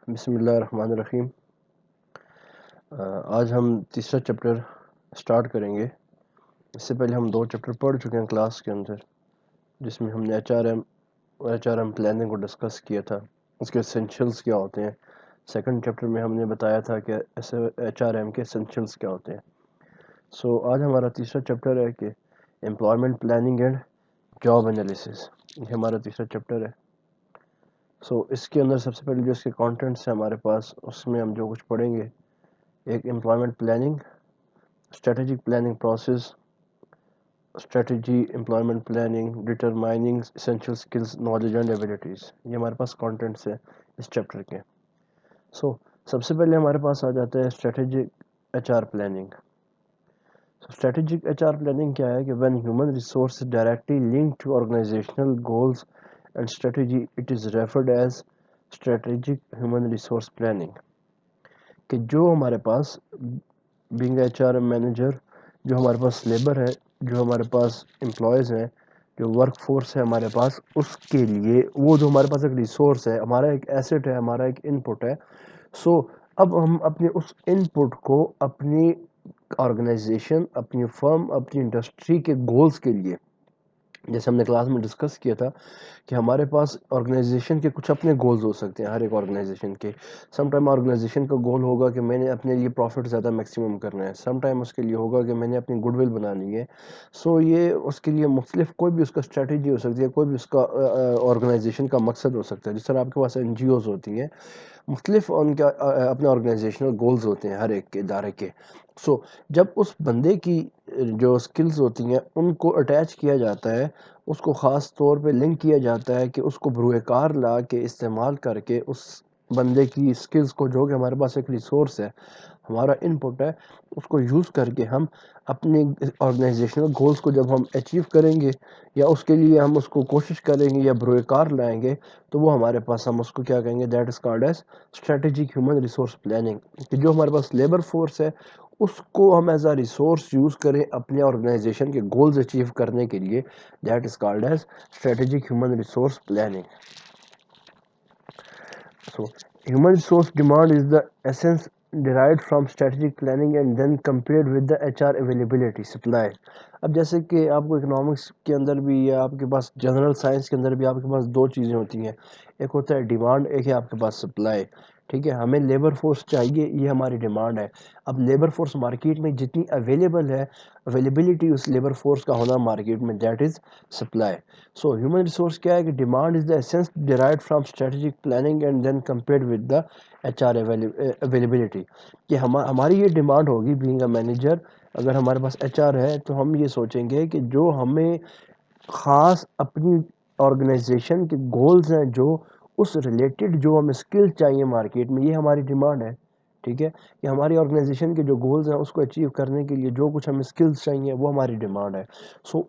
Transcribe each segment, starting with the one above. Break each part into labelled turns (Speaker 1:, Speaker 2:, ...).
Speaker 1: بسم اللہ الرحمن الرحیم۔ آج ہم تیسرا چیپٹر سٹارٹ کریں گے۔ اس سے پہلے ہم 2 چیپٹر پڑھ چکے ہیں کلاس کے اندر، جس میں ہم نے ایچ آر ایم پلاننگ کو ڈسکس کیا تھا، اس کے اسینشلز کیا ہوتے ہیں۔ سیکنڈ چیپٹر میں ہم نے بتایا تھا کہ ایچ آر ایم کے اسینشلز کیا ہوتے ہیں۔ آج ہمارا تیسرا چیپٹر ہے کہ employment planning and job analysis, یہ ہمارا تیسرا چیپٹر ہے۔ اس کے اندر سب سے پہلے جو اس کے کانٹینٹس ہیں ہمارے پاس، اس میں ہم جو کچھ پڑھیں گے، ایک employment planning, strategic planning process, strategy, employment planning, determining essential skills, knowledge and abilities, یہ ہمارے پاس کانٹینٹس ہیں اس چیپٹر کے۔ سب سے پہلے ہمارے پاس آ جاتا ہے strategic H R planning. Strategic H R planning کیا ہے کہ when human resource is directly linked to organizational goals and strategy, it is referred as strategic human resource planning۔ کہ جو ہمارے پاس بینگ ایچ آر مینیجر، جو ہمارے پاس labour ہے، جو ہمارے پاس امپلائیز ہیں، جو ورک فورس ہے ہمارے پاس، اس کے لیے وہ جو ہمارے پاس ایک ریسورس ہے، ہمارا ایک ایسٹ ہے، ہمارا ایک ان پٹ ہے۔ اب ہم اپنے اس ان پٹ کو اپنی آرگنائزیشن، اپنی فرم، اپنی انڈسٹری کے گولز کے لیے، جیسے ہم نے کلاس میں ڈسکس کیا تھا کہ ہمارے پاس آرگنائزیشن کے کچھ اپنے گولز ہو سکتے ہیں، ہر ایک آرگنائزیشن کے۔ سم ٹائم آرگنائزیشن کا گول ہوگا کہ میں نے اپنے لیے پروفٹ زیادہ میکسیمم کرنا ہے، سم ٹائم اس کے لیے ہوگا کہ میں نے اپنی گڈ ول بنانی ہے۔ یہ اس کے لیے مختلف کوئی بھی اس کا اسٹریٹجی ہو سکتی ہے، کوئی بھی اس کا آرگنائزیشن کا مقصد ہو سکتا ہے۔ جس طرح آپ کے پاس این جی اوز ہوتی ہیں، مختلف ان کا اپنے آرگنائزیشنل گولز ہوتے ہیں ہر ایک کے ادارے کے۔ جب اس بندے کی جو سکلز ہوتی ہیں ان کو اٹیچ کیا جاتا ہے، اس کو خاص طور پہ لنک کیا جاتا ہے کہ اس کو بروئے کار لا کے استعمال کر کے اس بندے کی سکلز کو، جو کہ ہمارے پاس ایک ریسورس ہے، ہمارا ان پٹ ہے، اس کو یوز کر کے ہم اپنے آرگنائزیشنل گولز کو جب ہم اچیو کریں گے، یا اس کے لیے ہم اس کو کوشش کریں گے یا بروئے کار لائیں گے، تو وہ ہمارے پاس، ہم اس کو کیا کہیں گے، that is called as strategic human resource planning. کہ جو ہمارے پاس لیبر فورس ہے، اس کو ہم ایز اے ریسورس یوز کریں اپنے آرگنائزیشن کے گولز اچیو کرنے کے لیے، that is called as strategic human resource planning. Human resource demand is the essence derived from strategic planning and then compared with the HR availability supply۔ اب جیسے کہ آپ کو اکنامکس کے اندر بھی، یا آپ کے پاس جنرل سائنس کے اندر بھی، آپ کے پاس 2 چیزیں ہوتی ہیں، ایک ہوتا ہے ڈیمانڈ، ایک ہے آپ کے پاس سپلائی۔ ٹھیک ہے، ہمیں لیبر فورس چاہیے، یہ ہماری ڈیمانڈ ہے۔ اب لیبر فورس مارکیٹ میں جتنی اویلیبل ہے، اویلیبلٹی اس لیبر فورس کا ہونا مارکیٹ میں، that is supply. Human resource کیا ہے کہ demand is the essence derived from strategic planning and then compared with the H R availability. کہ ہماری یہ ڈیمانڈ ہوگی بینگ اے مینیجر، اگر ہمارے پاس ایچ آر ہے تو ہم یہ سوچیں گے کہ جو ہمیں خاص اپنی آرگنائزیشن کے گولز ہیں، جو اس ریلیٹڈ جو ہمیں اسکل چاہیے مارکیٹ میں، یہ ہماری ڈیمانڈ ہے۔ ٹھیک ہے، کہ ہماری آرگنائزیشن کے جو گولز ہیں اس کو اچیو کرنے کے لیے جو کچھ ہمیں اسکلز چاہیے، وہ ہماری ڈیمانڈ ہے۔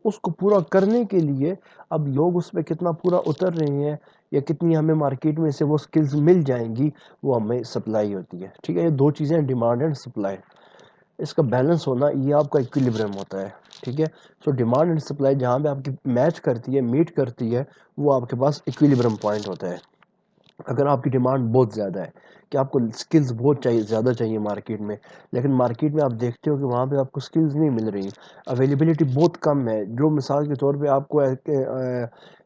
Speaker 1: اس کو پورا کرنے کے لیے اب لوگ اس پہ کتنا پورا اتر رہے ہیں، یا کتنی ہمیں مارکیٹ میں سے وہ اسکلز مل جائیں گی، وہ ہمیں سپلائی ہوتی ہے۔ ٹھیک ہے، یہ 2 چیزیں، ڈیمانڈ اینڈ سپلائی، اس کا بیلنس ہونا، یہ آپ کا ایکویلیبرم ہوتا ہے۔ ٹھیک ہے، ڈیمانڈ اینڈ سپلائی جہاں پہ آپ کی میچ کرتی ہے، میٹ کرتی ہے، وہ آپ کے پاس ایکویلیبرم پوائنٹ ہوتا ہے۔ اگر آپ کی ڈیمانڈ بہت زیادہ ہے کہ آپ کو سکلز بہت زیادہ چاہیے مارکیٹ میں، لیکن مارکیٹ میں آپ دیکھتے ہو کہ وہاں پہ آپ کو سکلز نہیں مل رہی، اویلیبلٹی بہت کم ہے، جو مثال کے طور پہ آپ کو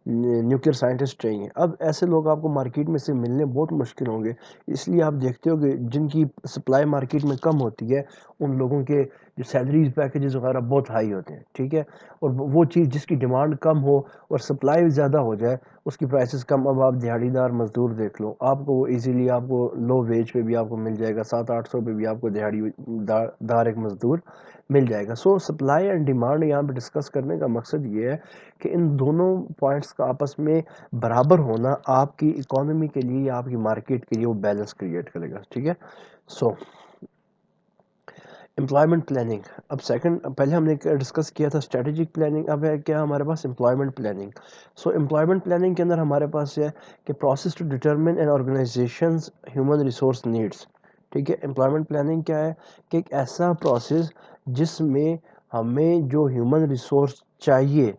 Speaker 1: نیوکلیئر سائنٹسٹ چاہیے، اب ایسے لوگ آپ کو مارکیٹ میں سے ملنے بہت مشکل ہوں گے۔ اس لیے آپ دیکھتے ہو کہ جن کی سپلائی مارکیٹ میں کم ہوتی ہے، ان لوگوں کے جو سیلریز پیکیجز وغیرہ بہت ہائی ہوتے ہیں۔ ٹھیک ہے، اور وہ چیز جس کی ڈیمانڈ کم ہو اور سپلائی زیادہ ہو جائے، اس کی پرائسز کم۔ اب آپ دیہڑی دار مزدور دیکھ لو، آپ کو وہ ایزیلی آپ کو لو ویج پہ بھی آپ کو مل جائے گا، 700-800 پہ بھی آپ کو دیہڑی دار ایک مزدور مل جائے گا۔ سپلائی اینڈ ڈیمانڈ یہاں پہ ڈسکس کرنے کا مقصد یہ ہے کہ ان دونوں پوائنٹس کا آپس میں برابر ہونا آپ کی اکانومی کے لیے یا آپ کی مارکیٹ کے لیے وہ بیلنس کریٹ کرے گا۔ ٹھیک ہے، امپلائمنٹ پلاننگ۔ اب پہلے ہم نے ڈسکس کیا تھا اسٹریٹجک پلاننگ، اب ہے کیا ہمارے پاس امپلائمنٹ پلاننگ۔ امپلائمنٹ پلاننگ کے اندر ہمارے پاس ہے کہ process to determine an organization's human resource needs. ٹھیک ہے، امپلائمنٹ پلاننگ کیا ہے کہ ایک ایسا پروسیس جس میں ہمیں جو ہیومن ریسورس چاہیے،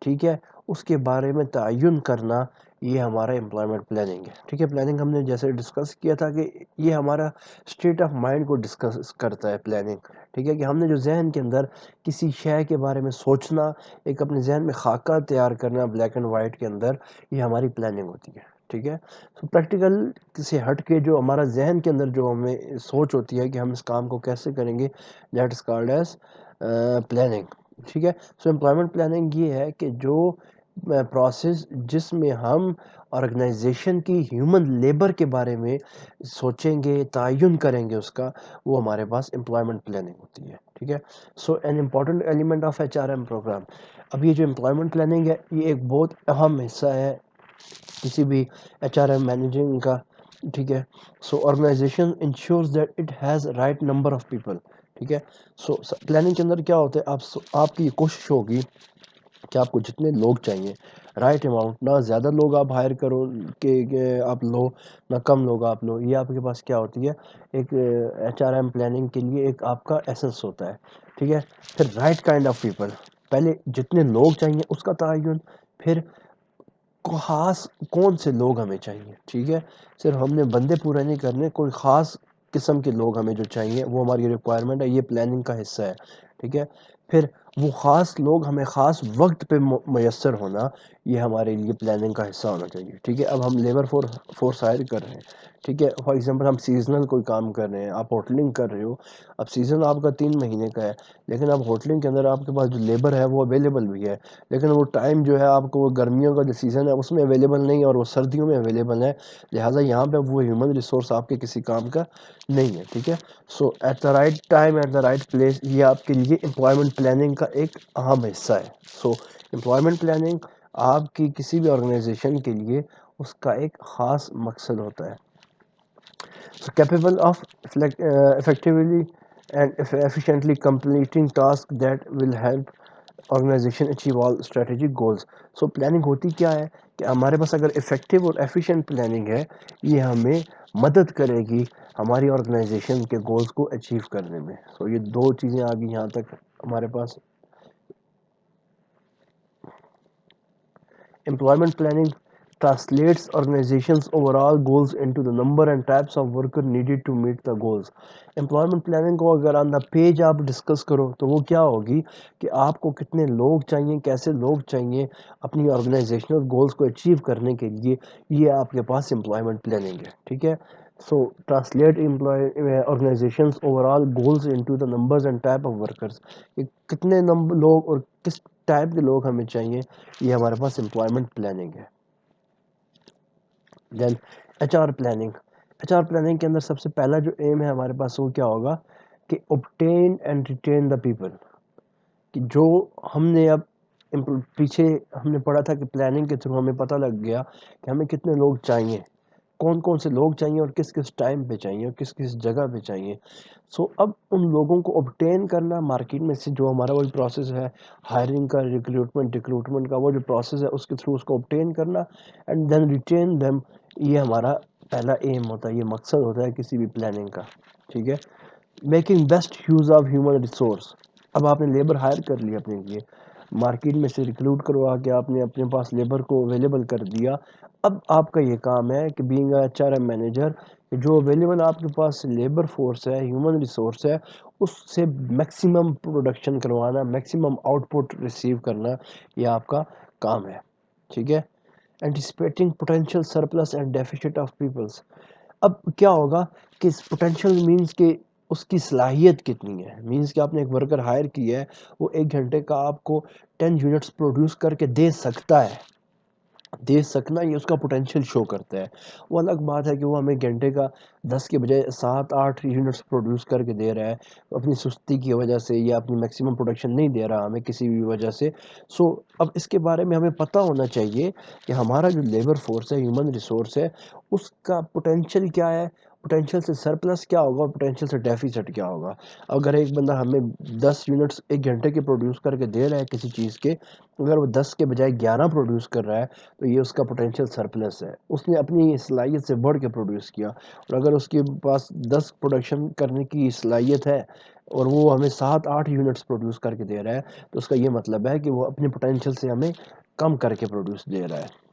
Speaker 1: ٹھیک ہے، اس کے بارے میں تعین کرنا، یہ ہمارا امپلائمنٹ پلاننگ ہے. ٹھیک ہے, پلاننگ ہم نے جیسے ڈسکس کیا تھا کہ یہ ہمارا اسٹیٹ آف مائنڈ کو ڈسکس کرتا ہے پلاننگ. ٹھیک ہے, کہ ہم نے جو ذہن کے اندر کسی شے کے بارے میں سوچنا, ایک اپنے ذہن میں خاکہ تیار کرنا بلیک اینڈ وائٹ کے اندر, یہ ہماری پلاننگ ہوتی ہے. ٹھیک ہے, تو پریکٹیکل سے ہٹ کے جو ہمارا ذہن کے اندر جو ہمیں سوچ ہوتی ہے کہ ہم اس کام کو کیسے کریں گے, that is called as planning. ٹھیک ہے, سو امپلائمنٹ پلاننگ یہ ہے کہ جو پروسیس جس میں ہم آرگنائزیشن کی ہیومن لیبر کے بارے میں سوچیں گے, تعین کریں گے اس کا, وہ ہمارے پاس امپلائمنٹ پلاننگ ہوتی ہے. ٹھیک ہے, so an important element of HRM programme. اب یہ جو امپلائمنٹ پلاننگ ہے یہ ایک بہت اہم حصہ ہے کسی بھی HRM مینیجنگ کا. ٹھیک ہے, so organisation ensures that it has right number of people. ٹھیک ہے, سو پلاننگ کے اندر کیا ہوتا ہے, آپ کی کوشش ہوگی کہ آپ کو جتنے لوگ چاہیے رائٹ اماؤنٹ, نہ زیادہ لوگ آپ ہائر کرو کہ آپ لو, نہ کم لوگ آپ لو. یہ آپ کے پاس کیا ہوتی ہے, ایک HRM پلاننگ کے لیے ایک آپ کا ایسنس ہوتا ہے. ٹھیک ہے, پھر رائٹ کائنڈ آف پیپل, پہلے جتنے لوگ چاہیے اس کا تعین, پھر خاص کون سے لوگ ہمیں چاہیے. ٹھیک ہے, صرف ہم نے بندے پورے نہیں کرنے, کوئی خاص قسم کے لوگ ہمیں جو چاہیے وہ ہماری ریکوائرمنٹ ہے, یہ پلاننگ کا حصہ ہے. ٹھیک ہے, پھر وہ خاص لوگ ہمیں خاص وقت پہ میسر ہونا, یہ ہمارے لیے پلاننگ کا حصہ ہونا چاہیے. ٹھیک ہے, اب ہم لیبر فورس ہائر کر رہے ہیں. ٹھیک ہے, فار ایگزامپل ہم سیزنل کوئی کام کر رہے ہیں, آپ ہوٹلنگ کر رہے ہو, اب سیزن آپ کا 3 مہینے کا ہے, لیکن اب ہوٹلنگ کے اندر آپ کے پاس جو لیبر ہے وہ اویلیبل بھی ہے, لیکن وہ ٹائم جو ہے آپ کو وہ گرمیوں کا جو سیزن ہے اس میں اویلیبل نہیں, اور وہ سردیوں میں اویلیبل ہے, لہٰذا یہاں پہ وہ ہیومن ریسورس آپ کے کسی کام کا نہیں ہے. ٹھیک ہے, so at the right time at the right place, یہ آپ کے لیے امپلائمنٹ پلاننگ کا ایک اہم حصہ ہے. سو امپلائمنٹ پلاننگ آپ کی کسی بھی آرگنائزیشن کے لیے اس کا ایک خاص مقصد ہوتا ہے. So capable of effectively and efficiently completing tasks that will help organization achieve all strategic goals. So planning ہوتی کیا ہے کہ ہمارے پاس اگر effective اور efficient planning ہے, یہ ہمیں مدد کرے گی ہماری آرگنائزیشن کے گولز کو اچیو کرنے میں. سو یہ دو چیزیں آ گئی یہاں تک ہمارے پاس. Employment planning translates organization's overall goals into the number and types of worker needed to meet the goals. Employment planning کو اگر آن دا پیج آپ ڈسکس کرو تو وہ کیا ہوگی کہ آپ کو کتنے لوگ چاہیے, کیسے لوگ چاہیے اپنی آرگنائزیشنل گولز کو اچیو کرنے کے لیے, یہ آپ کے پاس امپلائمنٹ پلاننگ ہے. ٹھیک ہے, so translate organisation's overall goals into the numbers and type of workers, کتنے لوگ اور کس ٹائپ کے لوگ ہمیں چاہیے, یہ ہمارے پاس امپلائمنٹ پلاننگ ہے. دین HR پلاننگ. HR پلاننگ کے اندر سب سے پہلا جو ایم ہے ہمارے پاس وہ کیا ہوگا کہ obtain and retain the people, کہ جو ہم نے اب پیچھے ہم نے پڑھا تھا کہ پلاننگ کے تھرو ہمیں پتہ لگ گیا کہ ہمیں کتنے لوگ چاہیے, کون کون سے لوگ چاہیے اور کس کس ٹائم پہ چاہیے اور کس کس جگہ پہ چاہیے. سو اب ان لوگوں کو obtain کرنا مارکیٹ میں سے, جو ہمارا وہی پروسیس ہے ہائرنگ کا, ریکروٹمنٹ کا, وہ جو پروسیس ہے اس کے تھرو اس کو obtain کرنا, اینڈ دین ریٹین دیم, یہ ہمارا پہلا ایم ہوتا ہے, یہ مقصد ہوتا ہے کسی بھی پلاننگ کا. ٹھیک ہے, making best use of human resource. اب آپ نے لیبر ہائر کر لیا اپنے لیے, مارکیٹ میں سے ریکروٹ کروا کے آپ نے اپنے پاس لیبر کو اویلیبل کر دیا. اب آپ کا یہ کام ہے کہ بینگ اے HRM مینیجر, جو اویلیبل آپ کے پاس لیبر فورس ہے, ہیومن ریسورس ہے, اس سے میکسیمم پروڈکشن کروانا, میکسیمم آؤٹ پٹ ریسیو کرنا, یہ آپ کا کام ہے. ٹھیک ہے, anticipating potential surplus and deficit of peoples. اب کیا ہوگا کہ پوٹینشیل مینس کہ اس کی صلاحیت کتنی ہے, مینس کہ آپ نے ایک ورکر ہائر کیا ہے, وہ 1 گھنٹے کا آپ کو 10 یونٹس پروڈیوس کر کے دے سکتا ہے, دے سکنا یہ اس کا پوٹینشیل شو کرتا ہے. وہ الگ بات ہے کہ وہ ہمیں گھنٹے کا 10 کے بجائے 7-8 یونٹس پروڈیوس کر کے دے رہا ہے, اپنی سستی کی وجہ سے یا اپنی میکسیمم پروڈکشن نہیں دے رہا ہمیں کسی بھی وجہ سے. سو اب اس کے بارے میں ہمیں پتہ ہونا چاہیے کہ ہمارا جو لیبر فورس ہے, ہیومن ریسورس ہے, اس کا پوٹینشیل کیا ہے, پوٹینشیل سے سرپلس کیا ہوگا, پوٹینشیل سے ڈیفیسٹ کیا ہوگا. اگر ایک بندہ ہمیں 10 یونٹس 1 گھنٹے کے پروڈیوس کر کے دے رہا ہے کسی چیز کے, اگر وہ 10 کے بجائے 11 پروڈیوس کر رہا ہے تو یہ اس کا پوٹینشیل سرپلس ہے, اس نے اپنی صلاحیت سے بڑھ کے پروڈیوس کیا. اور اگر اس کے پاس 10 پروڈکشن کرنے کی صلاحیت ہے اور وہ ہمیں 7-8 یونٹس پروڈیوس کر کے دے رہا ہے, تو اس کا یہ مطلب ہے کہ وہ اپنے پوٹینشیل سے ہمیں کم کر کے پروڈیوس دے رہا ہے.